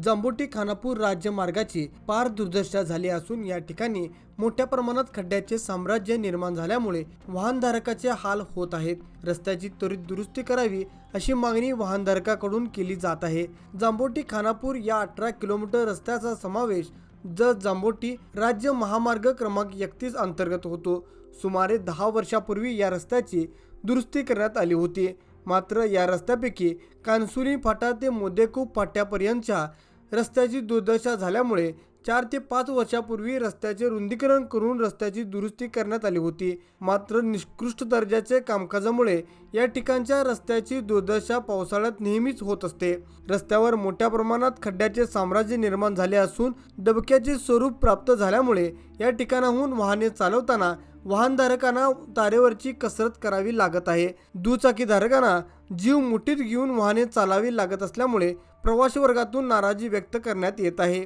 जांबोटी खानापूर राज्य मार्गाची पार दुर्दशा झाली असून या ठिकाणी मोठ्या प्रमाणात खड्ड्याचे साम्राज्य निर्माण झाल्यामुळे वाहनधारकाचे हाल होत आहेत। रस्त्याची त्वरित दुरुस्ती करावी अशी मागणी वाहनधारकाकडून केली जात आहे। जांबोटी खानापूर या 18 किलोमीटर रस्त्याचा समावेश जांबोटी राज्य महामार्ग क्रमांक 31 अंतर्गत होतो। सुमारे 10 वर्षापूर्वी या रस्त्याची दुरुस्ती करण्यात आली होती। मात्र या रस्त्यापैकी कानसुली फाटा ते मोदेकूप फाट्यापर्यंतच्या रस्त्याची दुर्दशा झाल्यामुळे 4 ते 5 वर्षापूर्वी रस्त्याचे रुंदीकरण करून रस्त्याची दुरुस्ती करण्यात आली होती। मात्र निकृष्ट दर्जाचे कामकाजामुळे या ठिकाणच्या रस्त्याची दुर्दशा पावसाळ्यात नेहमीच होत असते। रस्त्यावर मोठ्या प्रमाणात खड्ड्याचे साम्राज्य निर्माण झाले असून दबक्याचे स्वरूप प्राप्त झाल्यामुळे या ठिकाणाहून वाहने चालवताना वाहनधारकांना तारेवरची कसरत करावी लागत आहे। दुचाकीधारकांना जीव मुठीत घेऊन वाहने चालावी लागत असल्यामुळे प्रवासी वर्गातून नाराजी व्यक्त करण्यात येत आहे।